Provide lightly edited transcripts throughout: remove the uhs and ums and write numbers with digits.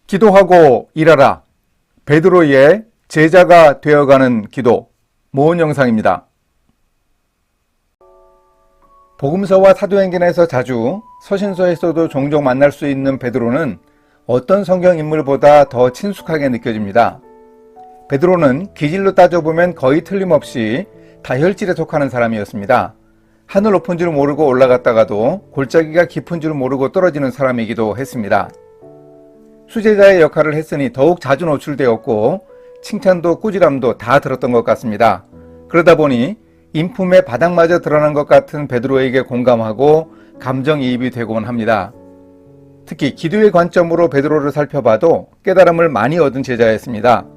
기도하고 일하라. 베드로의 제자가 되어가는 기도 모은 영상입니다. 복음서와 사도행전에서 자주, 서신서에서도 종종 만날 수 있는 베드로는 어떤 성경 인물보다 더 친숙하게 느껴집니다. 베드로는 기질로 따져보면 거의 틀림없이 다혈질에 속하는 사람이었습니다. 하늘 높은 줄 모르고 올라갔다가도 골짜기가 깊은 줄 모르고 떨어지는 사람이기도 했습니다. 수제자의 역할을 했으니 더욱 자주 노출되었고 칭찬도 꾸지람도 다 들었던 것 같습니다. 그러다 보니 인품의 바닥마저 드러난 것 같은 베드로에게 공감하고 감정이입이 되곤 합니다. 특히 기도의 관점으로 베드로를 살펴봐도 깨달음을 많이 얻은 제자였습니다.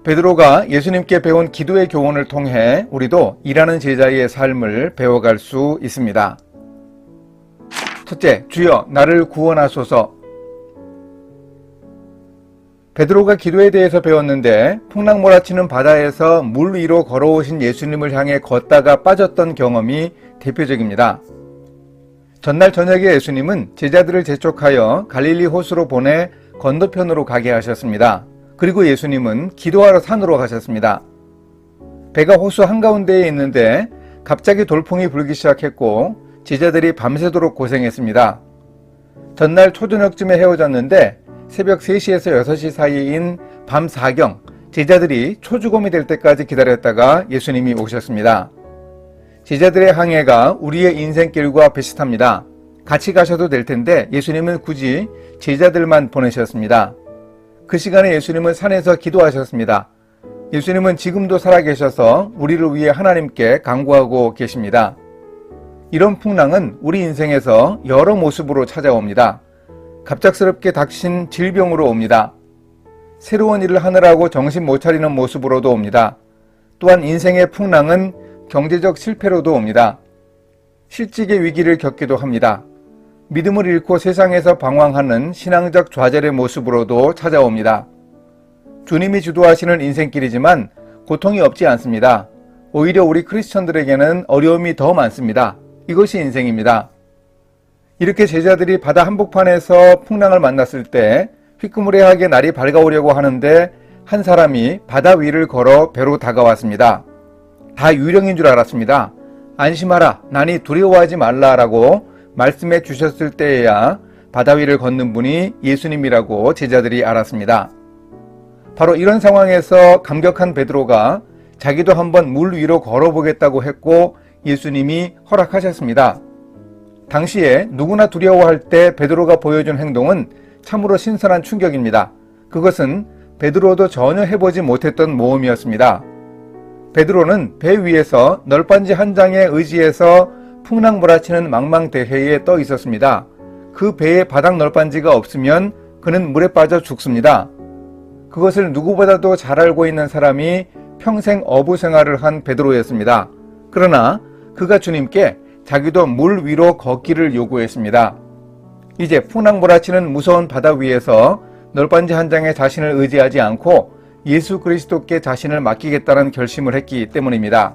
베드로가 예수님께 배운 기도의 교훈을 통해 우리도 일하는 제자의 삶을 배워갈 수 있습니다. 첫째, 주여 나를 구원하소서. 베드로가 기도에 대해서 배웠는데 풍랑몰아치는 바다에서 물 위로 걸어오신 예수님을 향해 걷다가 빠졌던 경험이 대표적입니다. 전날 저녁에 예수님은 제자들을 재촉하여 갈릴리 호수로 보내 건너편으로 가게 하셨습니다. 그리고 예수님은 기도하러 산으로 가셨습니다. 배가 호수 한가운데에 있는데 갑자기 돌풍이 불기 시작했고 제자들이 밤새도록 고생했습니다. 전날 초저녁쯤에 헤어졌는데 새벽 3시에서 6시 사이인 밤 4경 제자들이 초주검이 될 때까지 기다렸다가 예수님이 오셨습니다. 제자들의 항해가 우리의 인생길과 비슷합니다. 같이 가셔도 될 텐데 예수님은 굳이 제자들만 보내셨습니다. 그 시간에 예수님은 산에서 기도하셨습니다. 예수님은 지금도 살아계셔서 우리를 위해 하나님께 간구하고 계십니다. 이런 풍랑은 우리 인생에서 여러 모습으로 찾아옵니다. 갑작스럽게 닥친 질병으로 옵니다. 새로운 일을 하느라고 정신 못 차리는 모습으로도 옵니다. 또한 인생의 풍랑은 경제적 실패로도 옵니다. 실직의 위기를 겪기도 합니다. 믿음을 잃고 세상에서 방황하는 신앙적 좌절의 모습으로도 찾아옵니다. 주님이 주도하시는 인생길이지만 고통이 없지 않습니다. 오히려 우리 크리스천들에게는 어려움이 더 많습니다. 이것이 인생입니다. 이렇게 제자들이 바다 한복판에서 풍랑을 만났을 때 휘끄무레하게 날이 밝아오려고 하는데 한 사람이 바다 위를 걸어 배로 다가왔습니다. 다 유령인 줄 알았습니다. 안심하라, 나니 두려워하지 말라라고 말씀해 주셨을 때에야 바다 위를 걷는 분이 예수님이라고 제자들이 알았습니다. 바로 이런 상황에서 감격한 베드로가 자기도 한번 물 위로 걸어보겠다고 했고 예수님이 허락하셨습니다. 당시에 누구나 두려워할 때 베드로가 보여준 행동은 참으로 신선한 충격입니다. 그것은 베드로도 전혀 해보지 못했던 모험이었습니다. 베드로는 배 위에서 널빤지 한 장에 의지해서 풍랑 몰아치는 망망대해에 떠 있었습니다. 그 배에 바닥 널빤지가 없으면 그는 물에 빠져 죽습니다. 그것을 누구보다도 잘 알고 있는 사람이 평생 어부 생활을 한 베드로였습니다. 그러나 그가 주님께 자기도 물 위로 걷기를 요구했습니다. 이제 풍랑 몰아치는 무서운 바다 위에서 널빤지 한 장에 자신을 의지하지 않고 예수 그리스도께 자신을 맡기겠다는 결심을 했기 때문입니다.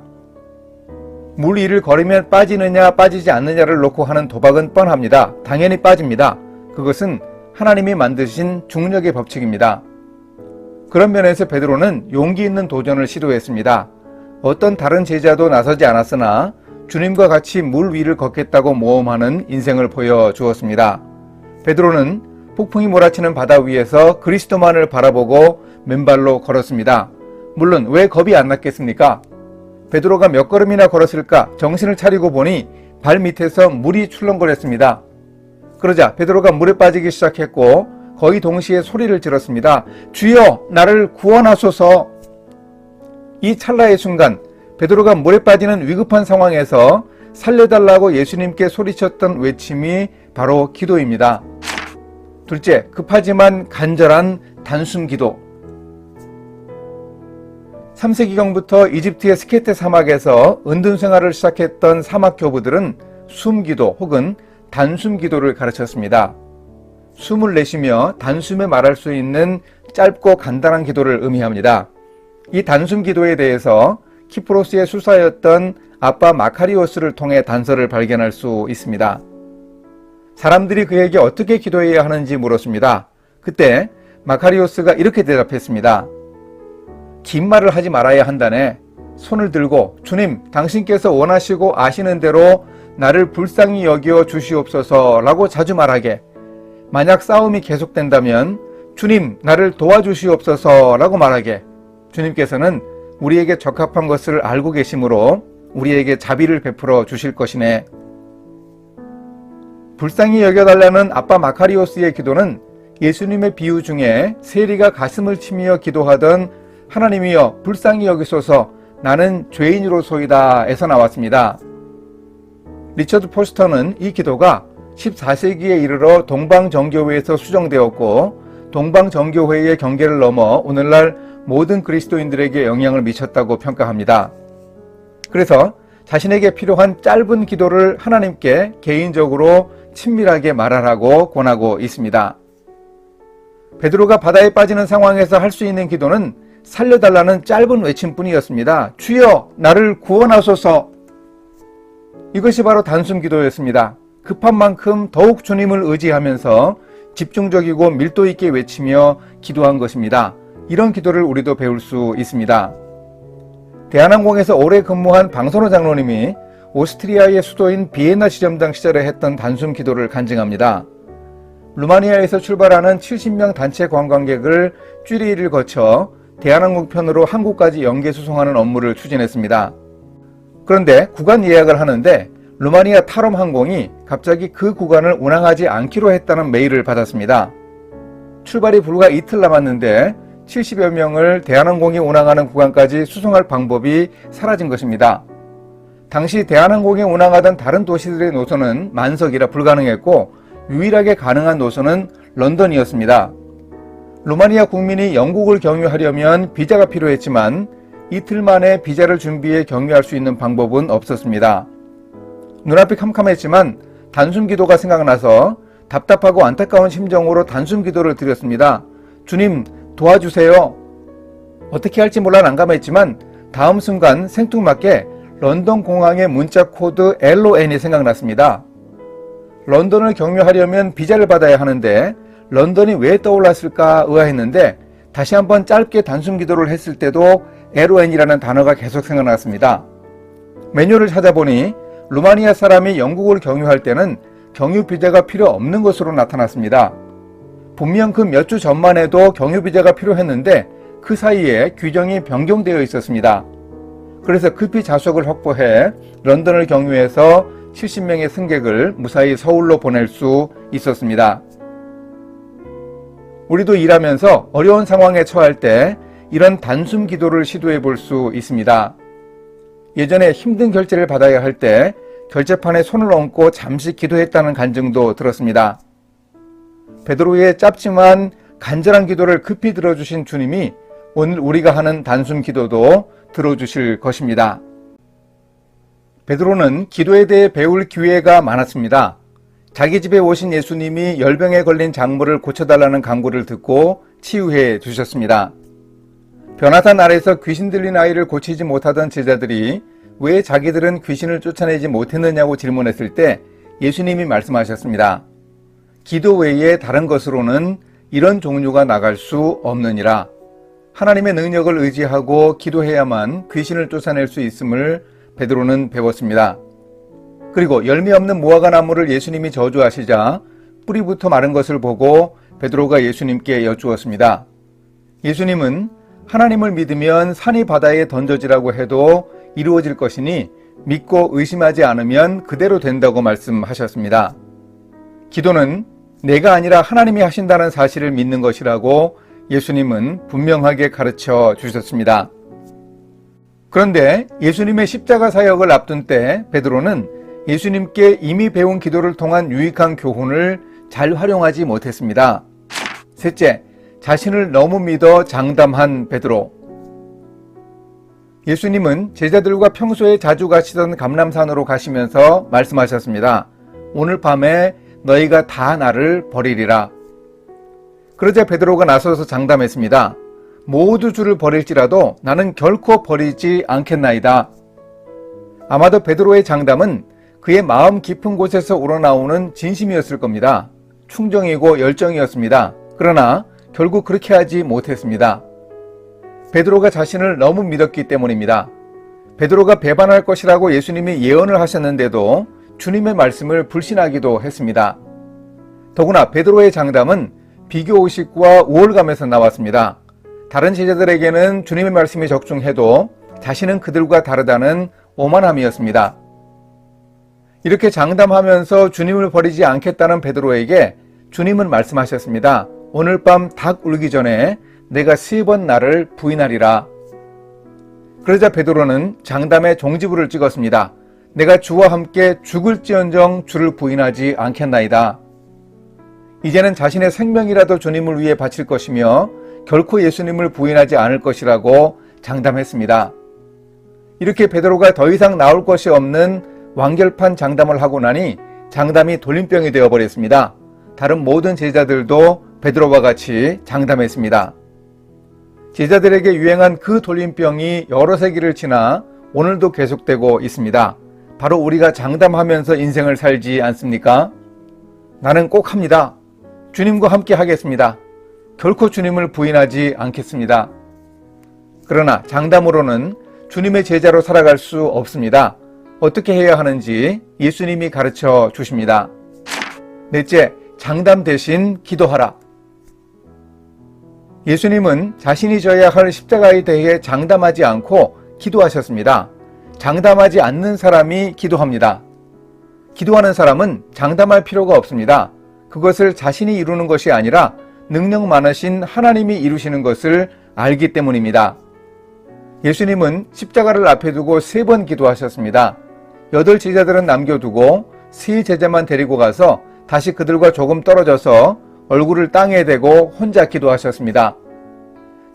물 위를 걸으면 빠지느냐 빠지지 않느냐를 놓고 하는 도박은 뻔합니다. 당연히 빠집니다. 그것은 하나님이 만드신 중력의 법칙입니다. 그런 면에서 베드로는 용기 있는 도전을 시도했습니다. 어떤 다른 제자도 나서지 않았으나 주님과 같이 물 위를 걷겠다고 모험하는 인생을 보여주었습니다. 베드로는 폭풍이 몰아치는 바다 위에서 그리스도만을 바라보고 맨발로 걸었습니다. 물론 왜 겁이 안 났겠습니까? 베드로가 몇 걸음이나 걸었을까 정신을 차리고 보니 발 밑에서 물이 출렁거렸습니다. 그러자 베드로가 물에 빠지기 시작했고 거의 동시에 소리를 질렀습니다. 주여 나를 구원하소서. 이 찰나의 순간 베드로가 물에 빠지는 위급한 상황에서 살려달라고 예수님께 소리쳤던 외침이 바로 기도입니다. 둘째, 급하지만 간절한 단숨 기도. 3세기경부터 이집트의 스케테 사막에서 은둔 생활을 시작했던 사막 교부들은 숨기도 혹은 단숨 기도를 가르쳤습니다. 숨을 내쉬며 단숨에 말할 수 있는 짧고 간단한 기도를 의미합니다. 이 단숨 기도에 대해서 키프로스의 수사였던 아빠 마카리오스를 통해 단서를 발견할 수 있습니다. 사람들이 그에게 어떻게 기도해야 하는지 물었습니다. 그때 마카리오스가 이렇게 대답했습니다. 긴 말을 하지 말아야 한다네. 손을 들고 주님, 당신께서 원하시고 아시는 대로 나를 불쌍히 여겨 주시옵소서 라고 자주 말하게. 만약 싸움이 계속된다면 주님, 나를 도와주시옵소서 라고 말하게. 주님께서는 우리에게 적합한 것을 알고 계시므로 우리에게 자비를 베풀어 주실 것이네. 불쌍히 여겨달라는 아빠 마카리오스의 기도는 예수님의 비유 중에 세리가 가슴을 치며 기도하던 하나님이여 불쌍히 여기소서 나는 죄인으로소이다 에서 나왔습니다. 리처드 포스터는 이 기도가 14세기에 이르러 동방정교회에서 수정되었고 동방정교회의 경계를 넘어 오늘날 모든 그리스도인들에게 영향을 미쳤다고 평가합니다. 그래서 자신에게 필요한 짧은 기도를 하나님께 개인적으로 친밀하게 말하라고 권하고 있습니다. 베드로가 바다에 빠지는 상황에서 할 수 있는 기도는 살려달라는 짧은 외침뿐이었습니다. 주여 나를 구원하소서. 이것이 바로 단순 기도였습니다. 급한 만큼 더욱 주님을 의지하면서 집중적이고 밀도 있게 외치며 기도한 것입니다. 이런 기도를 우리도 배울 수 있습니다. 대한항공에서 오래 근무한 방선호 장로님이 오스트리아의 수도인 비엔나 지점장 시절에 했던 단순 기도를 간증합니다. 루마니아에서 출발하는 70명 단체 관광객을 쥐리히를 거쳐 대한항공 편으로 한국까지 연계 수송하는 업무를 추진했습니다. 그런데 구간 예약을 하는데 루마니아 타롬 항공이 갑자기 그 구간을 운항하지 않기로 했다는 메일을 받았습니다. 출발이 불과 이틀 남았는데 70여 명을 대한항공이 운항하는 구간까지 수송할 방법이 사라진 것입니다. 당시 대한항공이 운항하던 다른 도시들의 노선은 만석이라 불가능했고 유일하게 가능한 노선은 런던이었습니다. 루마니아 국민이 영국을 경유하려면 비자가 필요했지만 이틀 만에 비자를 준비해 경유할 수 있는 방법은 없었습니다. 눈앞이 캄캄했지만 단숨 기도가 생각나서 답답하고 안타까운 심정으로 단숨 기도를 드렸습니다. 주님 도와주세요. 어떻게 할지 몰라 난감했지만 다음 순간 생뚱맞게 런던 공항의 문자 코드 LON이 생각났습니다. 런던을 경유하려면 비자를 받아야 하는데 런던이 왜 떠올랐을까 의아했는데 다시 한번 짧게 단숨 기도를 했을 때도 LON이라는 단어가 계속 생각났습니다. 매뉴얼을 찾아보니 루마니아 사람이 영국을 경유할 때는 경유 비자가 필요 없는 것으로 나타났습니다. 분명 그 몇 주 전만 해도 경유 비자가 필요했는데 그 사이에 규정이 변경되어 있었습니다. 그래서 급히 좌석을 확보해 런던을 경유해서 70명의 승객을 무사히 서울로 보낼 수 있었습니다. 우리도 일하면서 어려운 상황에 처할 때 이런 단숨 기도를 시도해 볼 수 있습니다. 예전에 힘든 결제를 받아야 할 때 결제판에 손을 얹고 잠시 기도했다는 간증도 들었습니다. 베드로의 짧지만 간절한 기도를 급히 들어주신 주님이 오늘 우리가 하는 단숨 기도도 들어주실 것입니다. 베드로는 기도에 대해 배울 기회가 많았습니다. 자기 집에 오신 예수님이 열병에 걸린 장모를 고쳐달라는 간구를 듣고 치유해 주셨습니다. 변화산 아래서 귀신 들린 아이를 고치지 못하던 제자들이 왜 자기들은 귀신을 쫓아내지 못했느냐고 질문했을 때 예수님이 말씀하셨습니다. 기도 외에 다른 것으로는 이런 종류가 나갈 수 없느니라. 하나님의 능력을 의지하고 기도해야만 귀신을 쫓아낼 수 있음을 베드로는 배웠습니다. 그리고 열매 없는 무화과 나무를 예수님이 저주하시자 뿌리부터 마른 것을 보고 베드로가 예수님께 여쭈었습니다. 예수님은 하나님을 믿으면 산이 바다에 던져지라고 해도 이루어질 것이니 믿고 의심하지 않으면 그대로 된다고 말씀하셨습니다. 기도는 내가 아니라 하나님이 하신다는 사실을 믿는 것이라고 예수님은 분명하게 가르쳐 주셨습니다. 그런데 예수님의 십자가 사역을 앞둔 때 베드로는 예수님께 이미 배운 기도를 통한 유익한 교훈을 잘 활용하지 못했습니다. 셋째, 자신을 너무 믿어 장담한 베드로. 예수님은 제자들과 평소에 자주 가시던 감람산으로 가시면서 말씀하셨습니다. 오늘 밤에 너희가 다 나를 버리리라. 그러자 베드로가 나서서 장담했습니다. 모두 주를 버릴지라도 나는 결코 버리지 않겠나이다. 아마도 베드로의 장담은 그의 마음 깊은 곳에서 우러나오는 진심이었을 겁니다. 충정이고 열정이었습니다. 그러나 결국 그렇게 하지 못했습니다. 베드로가 자신을 너무 믿었기 때문입니다. 베드로가 배반할 것이라고 예수님이 예언을 하셨는데도 주님의 말씀을 불신하기도 했습니다. 더구나 베드로의 장담은 비교의식과 우월감에서 나왔습니다. 다른 제자들에게는 주님의 말씀이 적중해도 자신은 그들과 다르다는 오만함이었습니다. 이렇게 장담하면서 주님을 버리지 않겠다는 베드로에게 주님은 말씀하셨습니다. 오늘 밤 닭 울기 전에 내가 3번 나를 부인하리라. 그러자 베드로는 장담의 종지부를 찍었습니다. 내가 주와 함께 죽을지언정 주를 부인하지 않겠나이다. 이제는 자신의 생명이라도 주님을 위해 바칠 것이며 결코 예수님을 부인하지 않을 것이라고 장담했습니다. 이렇게 베드로가 더 이상 나올 것이 없는 완결판 장담을 하고 나니 장담이 돌림병이 되어버렸습니다. 다른 모든 제자들도 베드로와 같이 장담했습니다. 제자들에게 유행한 그 돌림병이 여러 세기를 지나 오늘도 계속되고 있습니다. 바로 우리가 장담하면서 인생을 살지 않습니까? 나는 꼭 합니다. 주님과 함께 하겠습니다. 결코 주님을 부인하지 않겠습니다. 그러나 장담으로는 주님의 제자로 살아갈 수 없습니다. 어떻게 해야 하는지 예수님이 가르쳐 주십니다. 넷째, 장담 대신 기도하라. 예수님은 자신이 져야 할 십자가에 대해 장담하지 않고 기도하셨습니다. 장담하지 않는 사람이 기도합니다. 기도하는 사람은 장담할 필요가 없습니다. 그것을 자신이 이루는 것이 아니라 능력 많으신 하나님이 이루시는 것을 알기 때문입니다. 예수님은 십자가를 앞에 두고 3번 기도하셨습니다. 8 제자들은 남겨두고 3 제자만 데리고 가서 다시 그들과 조금 떨어져서 얼굴을 땅에 대고 혼자 기도하셨습니다.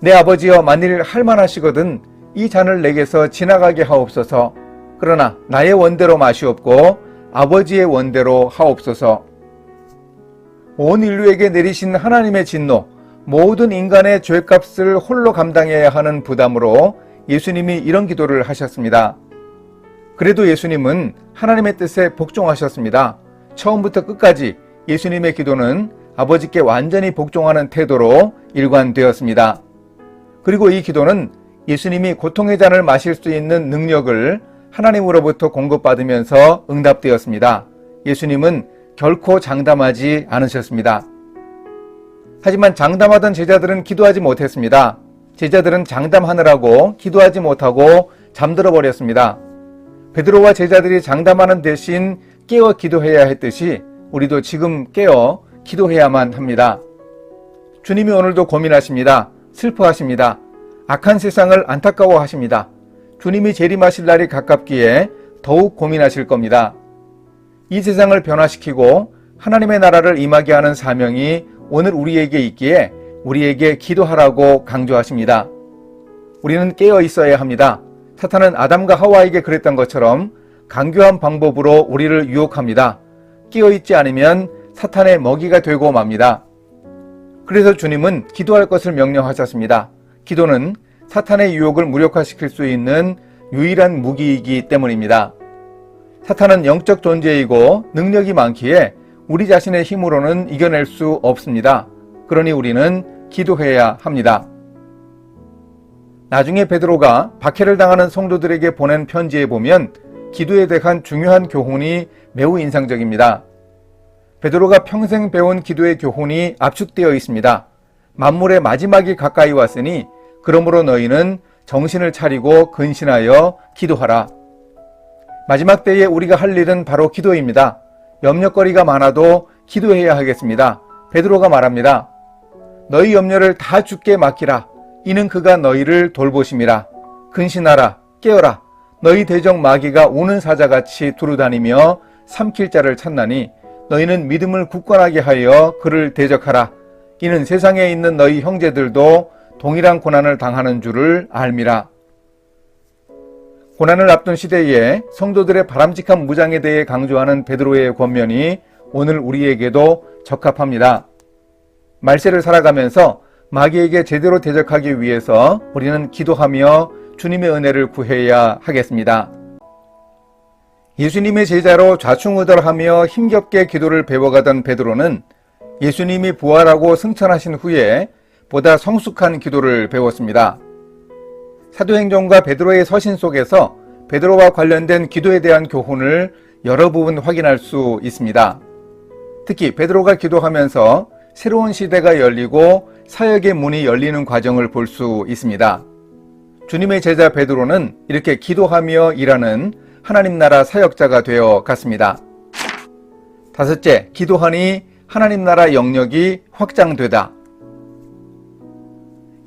내 아버지여, 만일 할만하시거든 이 잔을 내게서 지나가게 하옵소서. 그러나 나의 원대로 마시옵고 아버지의 원대로 하옵소서. 온 인류에게 내리신 하나님의 진노, 모든 인간의 죄값을 홀로 감당해야 하는 부담으로 예수님이 이런 기도를 하셨습니다. 그래도 예수님은 하나님의 뜻에 복종하셨습니다. 처음부터 끝까지 예수님의 기도는 아버지께 완전히 복종하는 태도로 일관되었습니다. 그리고 이 기도는 예수님이 고통의 잔을 마실 수 있는 능력을 하나님으로부터 공급받으면서 응답되었습니다. 예수님은 결코 장담하지 않으셨습니다. 하지만 장담하던 제자들은 기도하지 못했습니다. 제자들은 장담하느라고 기도하지 못하고 잠들어 버렸습니다. 베드로와 제자들이 장담하는 대신 깨어 기도해야 했듯이 우리도 지금 깨어 기도해야만 합니다. 주님이 오늘도 고민하십니다. 슬퍼하십니다. 악한 세상을 안타까워하십니다. 주님이 재림하실 날이 가깝기에 더욱 고민하실 겁니다. 이 세상을 변화시키고 하나님의 나라를 임하게 하는 사명이 오늘 우리에게 있기에 우리에게 기도하라고 강조하십니다. 우리는 깨어 있어야 합니다. 사탄은 아담과 하와에게 그랬던 것처럼 강교한 방법으로 우리를 유혹합니다. 깨어 있지 않으면 사탄의 먹이가 되고 맙니다. 그래서 주님은 기도할 것을 명령하셨습니다. 기도는 사탄의 유혹을 무력화시킬 수 있는 유일한 무기이기 때문입니다. 사탄은 영적 존재이고 능력이 많기에 우리 자신의 힘으로는 이겨낼 수 없습니다. 그러니 우리는 기도해야 합니다. 나중에 베드로가 박해를 당하는 성도들에게 보낸 편지에 보면 기도에 대한 중요한 교훈이 매우 인상적입니다. 베드로가 평생 배운 기도의 교훈이 압축되어 있습니다. 만물의 마지막이 가까이 왔으니 그러므로 너희는 정신을 차리고 근신하여 기도하라. 마지막 때에 우리가 할 일은 바로 기도입니다. 염려거리가 많아도 기도해야 하겠습니다. 베드로가 말합니다. 너희 염려를 다 주께 맡기라. 이는 그가 너희를 돌보심이라. 근신하라. 깨어라. 너희 대적 마귀가 우는 사자같이 두루다니며 삼킬 자를 찾나니 너희는 믿음을 굳건하게 하여 그를 대적하라. 이는 세상에 있는 너희 형제들도 동일한 고난을 당하는 줄을 알미라. 고난을 앞둔 시대에 성도들의 바람직한 무장에 대해 강조하는 베드로의 권면이 오늘 우리에게도 적합합니다. 말세를 살아가면서 마귀에게 제대로 대적하기 위해서 우리는 기도하며 주님의 은혜를 구해야 하겠습니다. 예수님의 제자로 좌충우돌하며 힘겹게 기도를 배워가던 베드로는 예수님이 부활하고 승천하신 후에 보다 성숙한 기도를 배웠습니다. 사도행전과 베드로의 서신 속에서 베드로와 관련된 기도에 대한 교훈을 여러 부분 확인할 수 있습니다. 특히 베드로가 기도하면서 새로운 시대가 열리고 사역의 문이 열리는 과정을 볼 수 있습니다. 주님의 제자 베드로는 이렇게 기도하며 일하는 하나님 나라 사역자가 되어 갔습니다. 다섯째, 기도하니 하나님 나라 영역이 확장되다.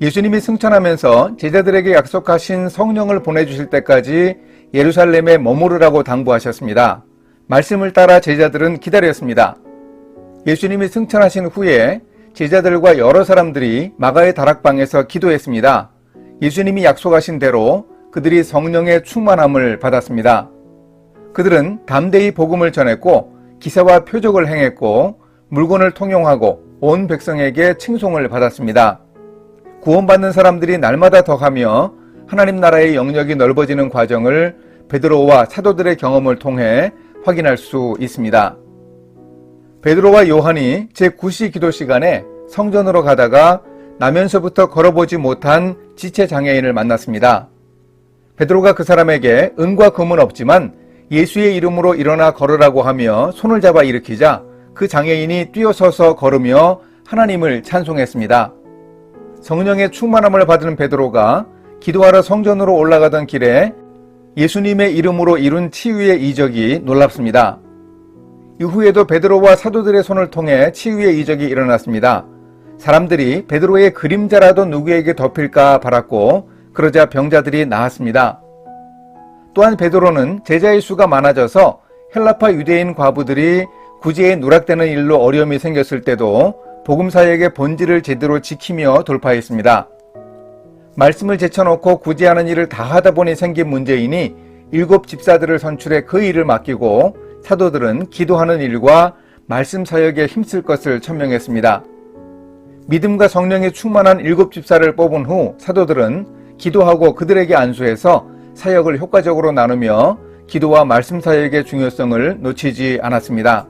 예수님이 승천하면서 제자들에게 약속하신 성령을 보내주실 때까지 예루살렘에 머무르라고 당부하셨습니다. 말씀을 따라 제자들은 기다렸습니다. 예수님이 승천하신 후에 제자들과 여러 사람들이 마가의 다락방에서 기도했습니다. 예수님이 약속하신 대로 그들이 성령의 충만함을 받았습니다. 그들은 담대히 복음을 전했고 기사와 표적을 행했고 물건을 통용하고 온 백성에게 칭송을 받았습니다. 구원받는 사람들이 날마다 더하며 하나님 나라의 영역이 넓어지는 과정을 베드로와 사도들의 경험을 통해 확인할 수 있습니다. 베드로와 요한이 제9시 기도 시간에 성전으로 가다가 나면서부터 걸어보지 못한 지체장애인을 만났습니다. 베드로가 그 사람에게 은과 금은 없지만 예수의 이름으로 일어나 걸으라고 하며 손을 잡아 일으키자 그 장애인이 뛰어서서 걸으며 하나님을 찬송했습니다. 성령의 충만함을 받은 베드로가 기도하러 성전으로 올라가던 길에 예수님의 이름으로 이룬 치유의 이적이 놀랍습니다. 이후에도 베드로와 사도들의 손을 통해 치유의 이적이 일어났습니다. 사람들이 베드로의 그림자라도 누구에게 덮일까 바랐고 그러자 병자들이 나았습니다. 또한 베드로는 제자의 수가 많아져서 헬라파 유대인 과부들이 구제에 누락되는 일로 어려움이 생겼을 때도 복음 사역의 본질을 제대로 지키며 돌파했습니다. 말씀을 제쳐놓고 구제하는 일을 다 하다 보니 생긴 문제이니 7 집사들을 선출해 그 일을 맡기고 사도들은 기도하는 일과 말씀 사역에 힘쓸 것을 천명했습니다. 믿음과 성령이 충만한 7 집사를 뽑은 후 사도들은 기도하고 그들에게 안수해서 사역을 효과적으로 나누며 기도와 말씀 사역의 중요성을 놓치지 않았습니다.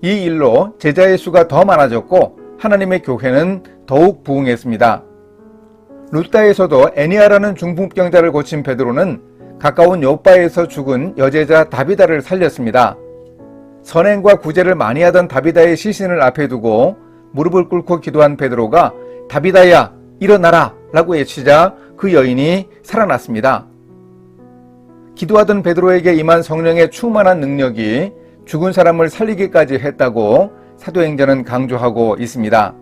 이 일로 제자의 수가 더 많아졌고 하나님의 교회는 더욱 부흥했습니다. 루다에서도 애니아라는 중풍병자를 고친 베드로는 가까운 요바에서 죽은 여제자 다비다를 살렸습니다. 선행과 구제를 많이 하던 다비다의 시신을 앞에 두고 무릎을 꿇고 기도한 베드로가 다비다야 일어나라 라고 외치자 그 여인이 살아났습니다. 기도하던 베드로에게 임한 성령의 충만한 능력이 죽은 사람을 살리기까지 했다고 사도행전은 강조하고 있습니다.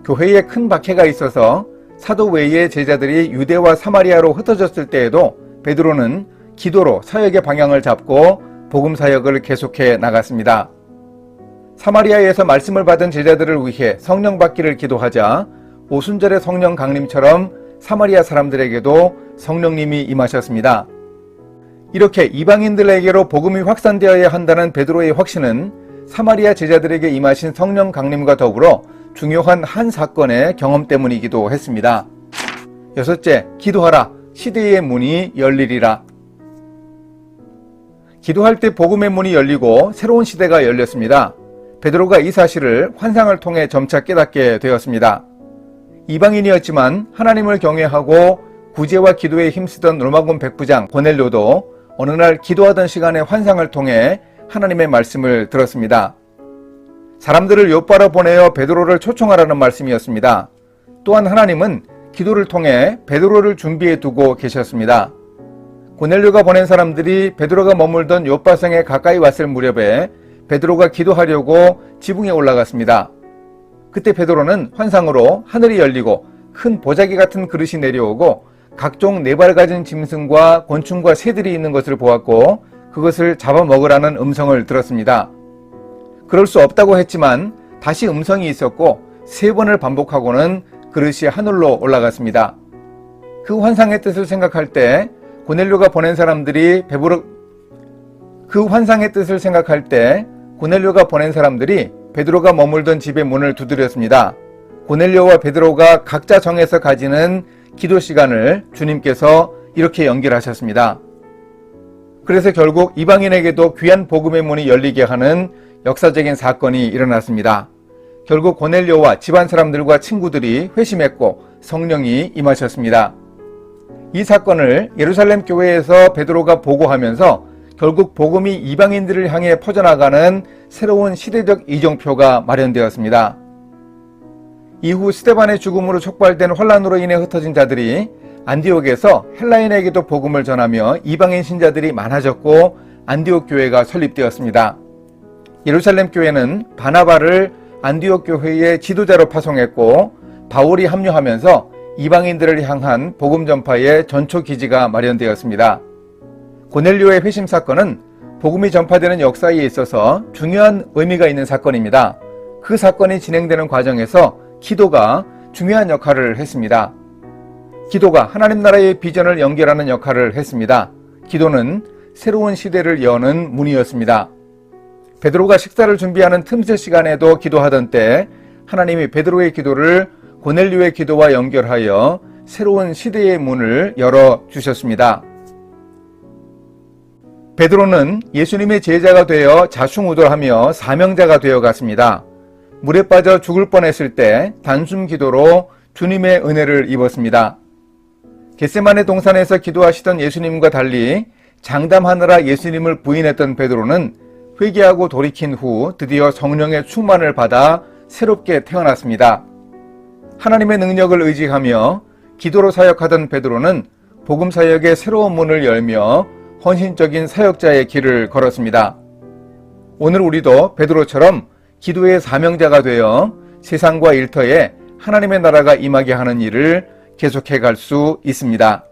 교회에 큰 박해가 있어서 사도 외의 제자들이 유대와 사마리아로 흩어졌을 때에도 베드로는 기도로 사역의 방향을 잡고 복음 사역을 계속해 나갔습니다. 사마리아에서 말씀을 받은 제자들을 위해 성령 받기를 기도하자 오순절의 성령 강림처럼 사마리아 사람들에게도 성령님이 임하셨습니다. 이렇게 이방인들에게로 복음이 확산되어야 한다는 베드로의 확신은 사마리아 제자들에게 임하신 성령 강림과 더불어 중요한 한 사건의 경험 때문이기도 했습니다. 여섯째, 기도하라. 시대의 문이 열리리라. 기도할 때 복음의 문이 열리고 새로운 시대가 열렸습니다. 베드로가 이 사실을 환상을 통해 점차 깨닫게 되었습니다. 이방인이었지만 하나님을 경외하고 구제와 기도에 힘쓰던 로마군 백부장 고넬료도 어느 날 기도하던 시간에 환상을 통해 하나님의 말씀을 들었습니다. 사람들을 욥바로 보내어 베드로를 초청하라는 말씀이었습니다. 또한 하나님은 기도를 통해 베드로를 준비해 두고 계셨습니다. 고넬료가 보낸 사람들이 베드로가 머물던 욥바성에 가까이 왔을 무렵에 베드로가 기도하려고 지붕에 올라갔습니다. 그때 베드로는 환상으로 하늘이 열리고 큰 보자기 같은 그릇이 내려오고 각종 4발 가진 짐승과 곤충과 새들이 있는 것을 보았고 그것을 잡아먹으라는 음성을 들었습니다. 그럴 수 없다고 했지만 다시 음성이 있었고 3번을 반복하고는 그릇이 하늘로 올라갔습니다. 그 환상의 뜻을 생각할 때 고넬료가 보낸 사람들이 베드로가 머물던 집의 문을 두드렸습니다. 고넬료와 베드로가 각자 정해서 가지는 기도 시간을 주님께서 이렇게 연결하셨습니다. 그래서 결국 이방인에게도 귀한 복음의 문이 열리게 하는 역사적인 사건이 일어났습니다. 결국 고넬료와 집안 사람들과 친구들이 회심했고 성령이 임하셨습니다. 이 사건을 예루살렘 교회에서 베드로가 보고하면서 결국 복음이 이방인들을 향해 퍼져나가는 새로운 시대적 이정표가 마련되었습니다. 이후 스데반의 죽음으로 촉발된 혼란으로 인해 흩어진 자들이 안디옥에서 헬라인에게도 복음을 전하며 이방인 신자들이 많아졌고 안디옥 교회가 설립되었습니다. 예루살렘 교회는 바나바를 안디옥 교회의 지도자로 파송했고 바울이 합류하면서 이방인들을 향한 복음 전파의 전초 기지가 마련되었습니다. 고넬료의 회심 사건은 복음이 전파되는 역사에 있어서 중요한 의미가 있는 사건입니다. 그 사건이 진행되는 과정에서 기도가 중요한 역할을 했습니다. 기도가 하나님 나라의 비전을 연결하는 역할을 했습니다. 기도는 새로운 시대를 여는 문이었습니다. 베드로가 식사를 준비하는 틈새 시간에도 기도하던 때 하나님이 베드로의 기도를 고넬료의 기도와 연결하여 새로운 시대의 문을 열어주셨습니다. 베드로는 예수님의 제자가 되어 자충우돌하며 사명자가 되어갔습니다. 물에 빠져 죽을 뻔했을 때 단숨 기도로 주님의 은혜를 입었습니다. 겟세마네 동산에서 기도하시던 예수님과 달리 장담하느라 예수님을 부인했던 베드로는 회개하고 돌이킨 후 드디어 성령의 충만을 받아 새롭게 태어났습니다. 하나님의 능력을 의지하며 기도로 사역하던 베드로는 복음 사역의 새로운 문을 열며 헌신적인 사역자의 길을 걸었습니다. 오늘 우리도 베드로처럼 기도의 사명자가 되어 세상과 일터에 하나님의 나라가 임하게 하는 일을 계속해 갈 수 있습니다.